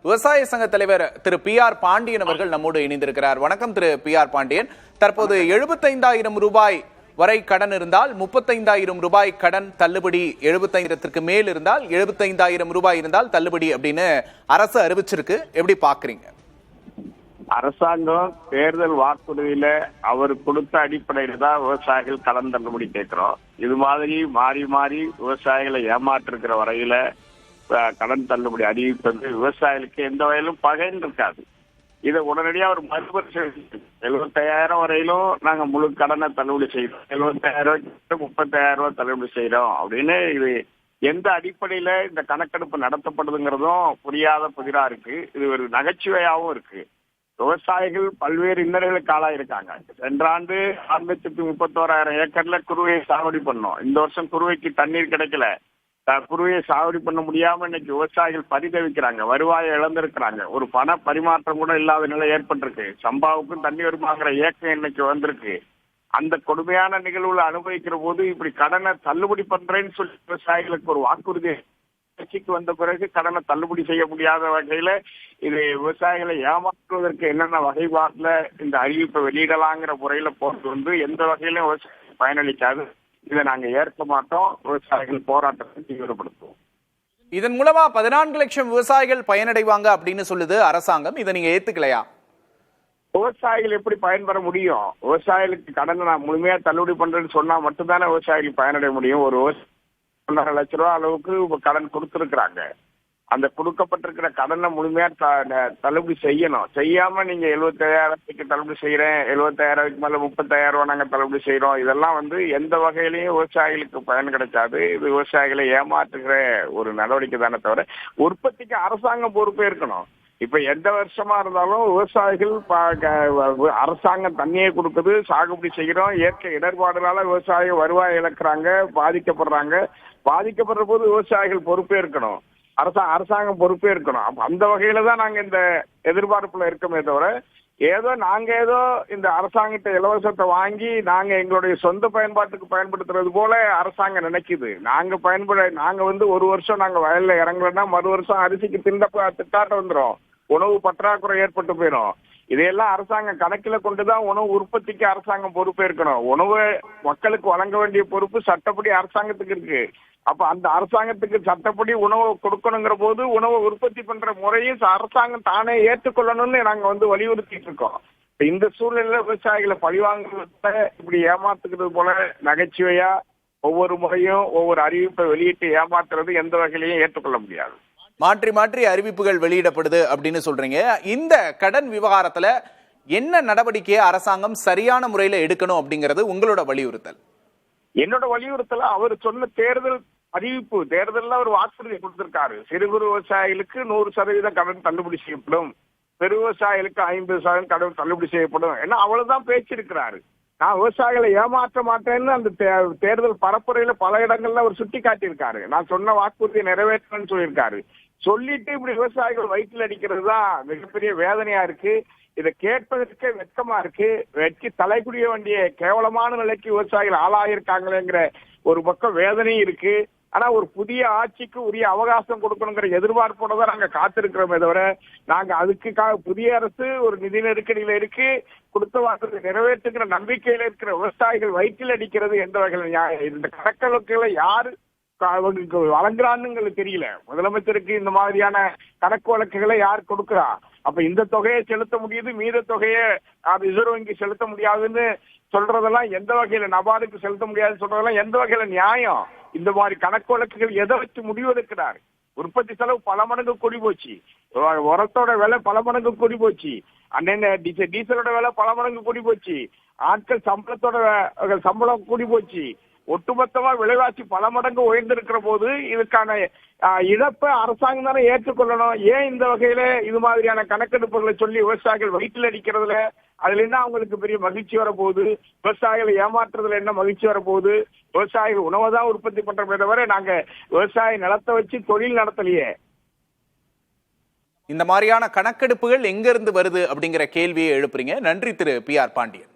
விவசாய சங்க தலைவர் திரு பி.ஆர். பாண்டியன் அவர்கள் நம்மோடு இணைந்திருக்கிறார். வணக்கம் திரு பி.ஆர். பாண்டியன். தற்போது 75,000 ரூபாய் வரை கடன் இருந்தால் 35,000 ரூபாய் கடன் தள்ளுபடி, 75,000க்கு மேல் இருந்தால் 75,000 ரூபாய் இருந்தால் தள்ளுபடி அப்படின்னு அரசு அறிவிச்சிருக்கு. எப்படி பாக்குறீங்க? அரசாங்கம் தேர்தல் வாக்குறுதியில அவர் கொடுத்த அடிப்படையில தான் விவசாயிகள் கடன் தள்ளுபடி கேட்கிறோம். இது மாதிரி மாறி மாறி விவசாயிகளை ஏமாற்றிருக்கிற வரையில கடன் தள்ளுபடி அறிவிப்பது விவசாயிகளுக்கு எந்த வகையிலும் பகைன்னு இருக்காது. இதை உடனடியாக ஒரு மறுபரிசீலனை 75,000 வரையிலும் நாங்க முழு கடனை தள்ளுபடி செய்யறோம், 75,000 35,000 ரூபாய் தள்ளுபடி செய்யறோம் அப்படின்னு இது எந்த அடிப்படையில இந்த கணக்கெடுப்பு நடத்தப்படுதுங்கிறதும் புரியாத புதிரா இருக்கு. இது ஒரு நகைச்சுவையாகவும் இருக்கு. விவசாயிகள் பல்வேறு இன்னல்களுக்கு ஆளாயிருக்காங்க. சென்ற ஆண்டு 631,000 ஏக்கர்ல குறுவையை சாகுபடி பண்ணோம். இந்த வருஷம் குறுவைக்கு தண்ணீர் கிடைக்கல. குறுவையை சாகுபடி பண்ண முடியாம இன்னைக்கு விவசாயிகள் பரிதவிக்கிறாங்க, வருவாயை இழந்திருக்கிறாங்க. ஒரு பண பரிமாற்றம் கூட இல்லாத நிலை ஏற்பட்டிருக்கு. சம்பாவுக்கும் தண்ணி வருமாங்கிற ஏக்கம் இன்னைக்கு வந்திருக்கு. அந்த கொடுமையான நிகழ்வுல அனுபவிக்கிற போது இப்படி கடனை தள்ளுபடி பண்றேன்னு சொல்லி விவசாயிகளுக்கு ஒரு வாக்குறுதி கட்சிக்கு வந்த பிறகு கடனை தள்ளுபடி செய்ய முடியாத வகையில இது விவசாயிகளை ஏமாற்றுவதற்கு என்னென்ன வகைப்பாட்டுல இந்த அறிவிப்பை வெளியிடலாங்கிற முறையில போறது வந்து எந்த வகையிலும் விவசாயிகள் பயனளிக்காது. இதை நாங்க ஏற்க மாட்டோம். விவசாயிகள் போராட்டத்தை தீவிரப்படுத்துவோம். இதன் மூலமா 14 லட்சம் விவசாயிகள் பயனடைவாங்க அப்படின்னு சொல்லுது அரசாங்கம். இதை நீங்க ஏத்துக்கலையா? விவசாயிகள் எப்படி பயன்பெற முடியும்? விவசாயிகளுக்கு கடனை நான் முழுமையா தள்ளுபடி பண்றேன்னு சொன்னா மட்டும்தானே விவசாயிகள் பயனடைய முடியும். ஒரு 1.5 லட்ச ரூபாய் அளவுக்கு கடன் கொடுத்திருக்கிறாங்க. அந்த கொடுக்கப்பட்டிருக்கிற கடனை முழுமையா தள்ளுபடி செய்யணும். செய்யாம நீங்க 75,000 தள்ளுபடி செய்யறேன், 75,000 மேல 30,000 ரூபாய் நாங்க தள்ளுபடி செய்யறோம், இதெல்லாம் வந்து எந்த வகையிலையும் விவசாயிகளுக்கு பயன் கிடைக்காது. இது விவசாயிகளை ஏமாற்றுகிற ஒரு நடவடிக்கை தானே தவிர உற்பத்திக்கு அரசாங்கம் பொறுப்பே இருக்கணும். இப்ப எந்த வருஷமா இருந்தாலும் விவசாயிகள் அரசாங்கம் தண்ணியை கொடுக்குது, சாகுபடி செய்கிறோம். இயற்கை இடர்பாடுனால விவசாயிகள் வருவாய் இழக்கிறாங்க, பாதிக்கப்படுறாங்க. பாதிக்கப்படுற போது விவசாயிகள் பொறுப்பே இருக்கணும், அரசாங்கம் பொறுப்பே இருக்கணும். அந்த வகையில தான் நாங்க இந்த எதிர்பார்ப்புல இருக்கோமே தவிர நாங்க இந்த அரசாங்கத்தை இலவசத்தை வாங்கி நாங்க எங்களுடைய சொந்த பயன்பாட்டுக்கு பயன்படுத்துறது போல அரசாங்கம் நினைக்குது. நாங்க ஒரு வருஷம் நாங்க வயல்ல இறங்கலன்னா மறு வருஷம் அரிசிக்கு திண்டாட்டம் வந்துடும், உணவு பற்றாக்குறை ஏற்பட்டு போயிடும். இதையெல்லாம் அரசாங்கம் கணக்கில் கொண்டுதான் உணவு உற்பத்திக்கு அரசாங்கம் பொறுப்பேற்கணும். உணவு மக்களுக்கு வழங்க வேண்டிய பொறுப்பு சட்டப்படி அரசாங்கத்துக்கு இருக்கு. அப்ப அந்த அரசாங்கத்துக்கு சட்டப்படி உணவு கொடுக்கணுங்கிற போது உணவை உற்பத்தி பண்ற முறையும் அரசாங்கம் தானே ஏற்றுக்கொள்ளணும்னு நாங்க வலியுறுத்திட்டு இருக்கோம். இந்த சூழ்நிலையில விவசாயிகளை பழிவாங்குறத இப்படி ஏமாத்துக்கிறது போல நகைச்சுவையா ஒவ்வொரு முறையும் ஒவ்வொரு அறிவிப்பை வெளியிட்டு ஏமாத்துறது எந்த வகையிலையும் ஏற்றுக்கொள்ள முடியாது. மாற்றி மாற்றி அறிவிப்புகள் வெளியிடப்படுது அப்படின்னு சொல்றீங்க. இந்த கடன் விவகாரத்துல என்ன நடவடிக்கையை அரசாங்கம் சரியான முறையில எடுக்கணும் அப்படிங்கறது உங்களோட வலியுறுத்தல்? என்னோட வலியுறுத்தல அவர் சொன்ன தேர்தல் அறிவிப்பு, தேர்தலில் அவர் வாக்குறுதி கொடுத்திருக்காரு. சிறு குறு விவசாயிகளுக்கு 100% கடன் தள்ளுபடி செய்யப்படும், பெரு விவசாயிகளுக்கு 50% கடன் தள்ளுபடி செய்யப்படும் என்ன அவ்வளவுதான் பேச்சு இருக்கிறாரு. நான் விவசாயிகளை ஏமாற்ற மாட்டேன்னு அந்த தேர்தல் பரப்புரையில பல இடங்கள்ல அவர் சுட்டி காட்டியிருக்காரு. நான் சொன்ன வாக்குறுதியை நிறைவேற்றணும்னு சொல்லியிருக்காரு. சொல்லிட்டு இப்படி விவசாயிகள் வயிற்றில் அடிக்கிறது தான் மிகப்பெரிய வேதனையா இருக்கு. இதை கேட்பதற்கே வெட்கமா இருக்கு. வெட்கி தலைக்குடிய வேண்டிய கேவலமான நிலைக்கு விவசாயிகள் ஆளாயிருக்காங்களேங்கிற ஒரு பக்கம் வேதனையும் இருக்கு. ஆனா ஒரு புதிய ஆட்சிக்கு உரிய அவகாசம் கொடுக்கணுங்கிற எதிர்பார்ப்போட தான் நாங்க காத்திருக்கிறோமே தவிர நாங்க அதுக்கு புதிய அரசு ஒரு நிதி நெருக்கடியில இருக்கு, கொடுத்த வாக்குறுதி நிறைவேற்றுகிற நம்பிக்கையில இருக்கிற விவசாயிகள் வயிற்றில் அடிக்கிறது எந்த வகையில் இந்த கணக்கெடுப்புகளை யாரு வழங்குறான்னு தெரியல. முதலமைச்சருக்கு இந்த மாதிரியான கணக்கு வழக்குகளை யார் கொடுக்கிறா? அப்ப இந்த தொகையை செலுத்த முடியுது, மீத தொகையை ரிசர்வ் வங்கி செலுத்த முடியாதுன்னு சொல்றதெல்லாம் எந்த வகையில, நபார்டுக்கு செலுத்த முடியாதுன்னு சொல்றதெல்லாம் எந்த வகையில நியாயம்? இந்த மாதிரி கணக்கு வழக்குகள் எதை வச்சு முடிவெடுக்கிறார்? உற்பத்தி செலவு பல மடங்கு கூடி போச்சு, உரத்தோட விலை பல மடங்கு கூடி போச்சு, அன்ன டீசலோட விலை பல மடங்கு கூடி போச்சு, ஆட்கள் சம்பளம் கூடி போச்சு. ஒட்டுமொத்தமா விலைவாசி பல மடங்கு உயர்ந்திருக்கிற போது இதுக்கான இழப்பை அரசாங்கம் தானே ஏற்றுக்கொள்ளணும். ஏன் இந்த வகையில இது மாதிரியான கணக்கெடுப்புகளை சொல்லி விவசாயிகள் வயிற்றில் அடிக்கிறதுல அதுல என்ன அவங்களுக்கு பெரிய மகிழ்ச்சி வரப்போகுது? விவசாயிகளை ஏமாற்றுறதுல என்ன மகிழ்ச்சி வரப்போகுது? விவசாயிகள் உணவை தான் உற்பத்தி பண்றதை தவிர நாங்க விவசாய நிலத்தை வச்சு தொழில் நடத்தலையே. இந்த மாதிரியான கணக்கெடுப்புகள் எங்க இருந்து வருது அப்படிங்கிற கேள்வியை எழுப்புறீங்க. நன்றி திரு பி.ஆர். பாண்டியன்.